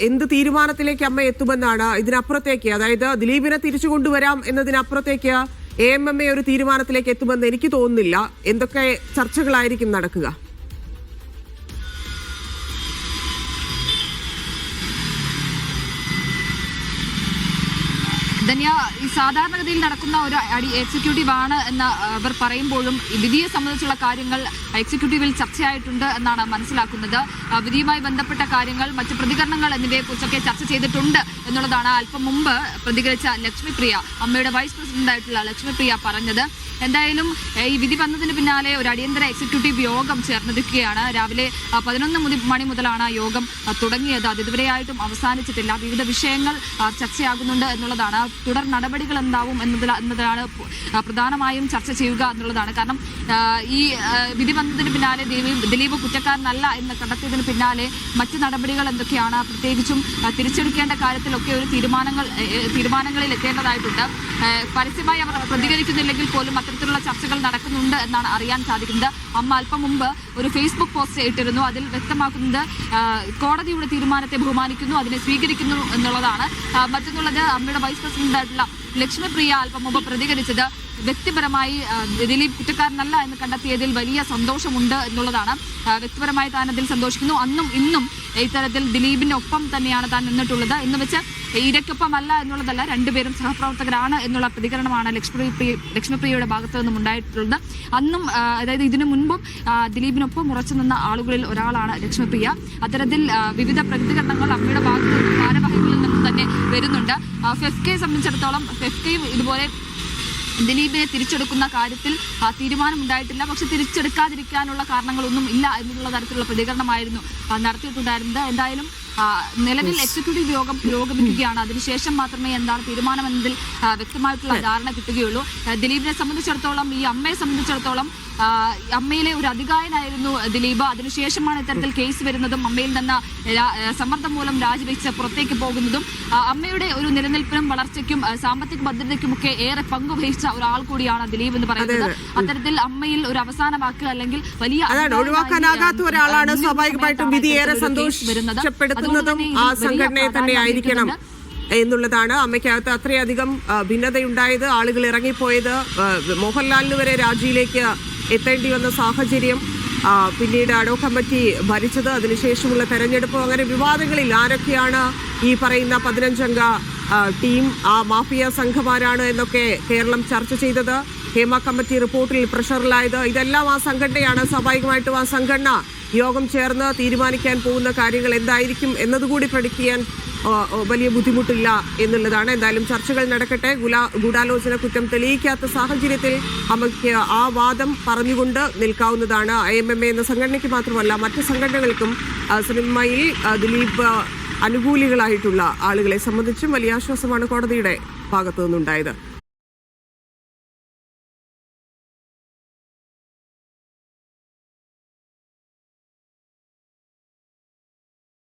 എന്ത് തീരുമാനത്തിലേക്ക് അമ്മ എത്തുമെന്നാണ്? ഇതിനപ്പുറത്തേക്ക്, അതായത് ദിലീപിനെ തിരിച്ചു കൊണ്ടുവരാം എന്നതിനപ്പുറത്തേക്ക് AMMA ഒരു തീരുമാനത്തിലേക്ക് എത്തുമെന്ന് എനിക്ക് തോന്നുന്നില്ല. എന്തൊക്കെ ചർച്ചകളായിരിക്കും നടക്കുക? ധന്യ, ഈ സാധാരണഗതിയിൽ നടക്കുന്ന ഒരു എക്സിക്യൂട്ടീവ് ആണ് എന്ന് അവർ പറയുമ്പോഴും വിധിയെ സംബന്ധിച്ചുള്ള കാര്യങ്ങൾ എക്സിക്യൂട്ടീവിൽ ചർച്ചയായിട്ടുണ്ട് എന്നാണ് മനസ്സിലാക്കുന്നത്. വിധിയുമായി ബന്ധപ്പെട്ട കാര്യങ്ങൾ, മറ്റ് പ്രതികരണങ്ങൾ എന്നിവയെക്കുറിച്ചൊക്കെ ചർച്ച ചെയ്തിട്ടുണ്ട് എന്നുള്ളതാണ് അല്പം മുമ്പ് പ്രതികരിച്ച ലക്ഷ്മിപ്രിയ, അമ്മയുടെ വൈസ് പ്രസിഡന്റായിട്ടുള്ള ലക്ഷ്മിപ്രിയ പറഞ്ഞത്. എന്തായാലും ഈ വിധി വന്നതിന് പിന്നാലെ ഒരു അടിയന്തര എക്സിക്യൂട്ടീവ് യോഗം ചേർന്നിരിക്കുകയാണ്. രാവിലെ 11 മണി മുതലാണ് യോഗം തുടങ്ങിയത്. അത് ഇതുവരെയായിട്ടും അവസാനിച്ചിട്ടില്ല. വിവിധ വിഷയങ്ങൾ ചർച്ചയാകുന്നുണ്ട് എന്നുള്ളതാണ്. തുടർ നടപടികൾ എന്താവും എന്നതാണ് പ്രധാനമായും ചർച്ച ചെയ്യുക എന്നുള്ളതാണ്. കാരണം ഈ വിധി വന്നതിന് പിന്നാലെ ദിലീപ് കുറ്റക്കാരനല്ല എന്ന് കണ്ടെത്തിയതിന് പിന്നാലെ മറ്റ് നടപടികൾ എന്തൊക്കെയാണ്, പ്രത്യേകിച്ചും തിരിച്ചെടുക്കേണ്ട കാര്യത്തിലൊക്കെ ഒരു തീരുമാനങ്ങളിൽ എത്തേണ്ടതായിട്ടുണ്ട്. പരസ്യമായി അവർ പ്രതികരിക്കുന്നില്ലെങ്കിൽ പോലും അത്തരത്തിലുള്ള ചർച്ചകൾ നടക്കുന്നുണ്ട് എന്നാണ് അറിയാൻ സാധിക്കുന്നത്. അമ്മ അല്പം മുമ്പ് ഒരു ഫേസ്ബുക്ക് പോസ്റ്റ് ഇട്ടിരുന്നു. അതിൽ വ്യക്തമാക്കുന്നത് കോടതിയുടെ തീരുമാനത്തെ ബഹുമാനിക്കുന്നു, അതിനെ സ്വീകരിക്കുന്നു എന്നുള്ളതാണ്. മറ്റൊന്നുള്ളത്, അമ്മയുടെ വൈസ് പ്രസിഡന്റായിട്ടുള്ള ലക്ഷ്മിപ്രിയ അല്പം മുമ്പ് പ്രതികരിച്ചത് വ്യക്തിപരമായി ദിലീപ് കുറ്റക്കാരനല്ല എന്ന് കണ്ടെത്തിയതിൽ വലിയ സന്തോഷമുണ്ട് എന്നുള്ളതാണ്. വ്യക്തിപരമായി താൻ അതിൽ സന്തോഷിക്കുന്നു. അന്നും ഇന്നും ഇത്തരത്തിൽ ദിലീപിനൊപ്പം തന്നെയാണ് താൻ നിന്നിട്ടുള്ളത് എന്ന് വെച്ച് ഇരയ്ക്കൊപ്പമല്ല എന്നുള്ളതല്ല, രണ്ടുപേരും സഹപ്രവർത്തകരാണ് എന്നുള്ള പ്രതികരണമാണ് ലക്ഷ്മിപ്രിയയുടെ ഭാഗത്തു നിന്നും ഉണ്ടായിട്ടുള്ളത്. അന്നും, അതായത് ഇതിനു മുൻപും ദിലീപിനൊപ്പം ഉറച്ചു നിന്ന ആളുകളിൽ ഒരാളാണ് ലക്ഷ്മിപ്രിയ. അത്തരത്തിൽ വിവിധ പ്രതികരണങ്ങൾ അമ്മയുടെ ഭാഗത്ത് ഭാരവാഹികളിൽ നിന്നും തന്നെ വരുന്നുണ്ട്. ഫെഫ്കയെ സംബന്ധിച്ചിടത്തോളം ഫെഫ്കയും ഇതുപോലെ ദിലീപിനെ തിരിച്ചെടുക്കുന്ന കാര്യത്തിൽ തീരുമാനമുണ്ടായിട്ടില്ല. പക്ഷെ തിരിച്ചെടുക്കാതിരിക്കാനുള്ള കാരണങ്ങളൊന്നും ഇല്ല എന്നുള്ള തരത്തിലുള്ള പ്രതികരണമായിരുന്നു നടത്തിയിട്ടുണ്ടായിരുന്നത്. എന്തായാലും നിലവിൽ എക്സിക്യൂട്ടീവ് യോഗം പുരോഗമിക്കുകയാണ്. അതിനുശേഷം മാത്രമേ എന്താണ് തീരുമാനമെന്നതിൽ വ്യക്തമായിട്ടുള്ള ധാരണ കിട്ടുകയുള്ളൂ. ദിലീപിനെ സംബന്ധിച്ചിടത്തോളം, ഈ അമ്മയെ സംബന്ധിച്ചിടത്തോളം, അമ്മയിലെ ഒരു അധികായനായിരുന്നു ദിലീപ്. അതിനുശേഷമാണ് ഇത്തരത്തിൽ കേസ് വരുന്നതും അമ്മയിൽ നിന്ന് സമ്മർദ്ദം മൂലം രാജിവെച്ച് പുറത്തേക്ക് പോകുന്നതും. അമ്മയുടെ ഒരു നിലനിൽപ്പിനും വളർച്ചയ്ക്കും സാമ്പത്തിക ഭദ്രതയ്ക്കുമൊക്കെ ഏറെ പങ്കുവഹിച്ച ഒരാൾ കൂടിയാണ് ദിലീപ് എന്ന് പറയുന്നത്. അത്തരത്തിൽ അമ്മയിൽ ഒരു അവസാന വാക്ക് അല്ലെങ്കിൽ വലിയ ഒഴിവാക്കാനാകാത്ത ഒരാളാണ്. സ്വാഭാവികമായിട്ടും വിധി ഏറെ സന്തോഷപ്പെടുത്തുന്നതും ആ സംഘടനയെ തന്നെ ആയിരിക്കണം എന്നുള്ളതാണ്. അമ്മയ്ക്കകത്ത് അത്രയധികം ഭിന്നതയുണ്ടായത്, ആളുകൾ ഇറങ്ങിപ്പോയത്, മോഹൻലാലിന് വരെ രാജിയിലേക്ക് എത്തേണ്ടി വന്ന സാഹചര്യം, പിന്നീട് അഡോ കമ്മിറ്റി ഭരിച്ചത്, അതിനുശേഷമുള്ള തെരഞ്ഞെടുപ്പ്, അങ്ങനെ വിവാദങ്ങളിൽ ആരൊക്കെയാണ് ഈ പറയുന്ന 15-അംഗ ടീം, ആ മാഫിയ സംഘമാരാണ് എന്നൊക്കെ കേരളം ചർച്ച ചെയ്തത്, ഹേമ കമ്മിറ്റി റിപ്പോർട്ടിൽ പ്രഷറിലായത്, ഇതെല്ലാം ആ സംഘടനയാണ്. സ്വാഭാവികമായിട്ടും ആ സംഘടന യോഗം ചേർന്ന് തീരുമാനിക്കാൻ പോകുന്ന കാര്യങ്ങൾ എന്തായിരിക്കും എന്നതുകൂടി പ്രഡിക്റ്റ് ചെയ്യാൻ വലിയ ബുദ്ധിമുട്ടില്ല എന്നുള്ളതാണ്. എന്തായാലും ചർച്ചകൾ നടക്കട്ടെ. ഗൂഢാലോചന കുറ്റം തെളിയിക്കാത്ത സാഹചര്യത്തിൽ അമ്മയ്ക്ക് ആ വാദം പറഞ്ഞുകൊണ്ട് നിൽക്കാവുന്നതാണ്. AMMA എന്ന സംഘടനയ്ക്ക് മാത്രമല്ല, മറ്റ് സംഘടനകൾക്കും സിനിമയിൽ ദിലീപ് അനുകൂലികളായിട്ടുള്ള ആളുകളെ സംബന്ധിച്ചും വലിയ ആശ്വാസമാണ് കോടതിയുടെ ഭാഗത്തു നിന്നുണ്ടായത്.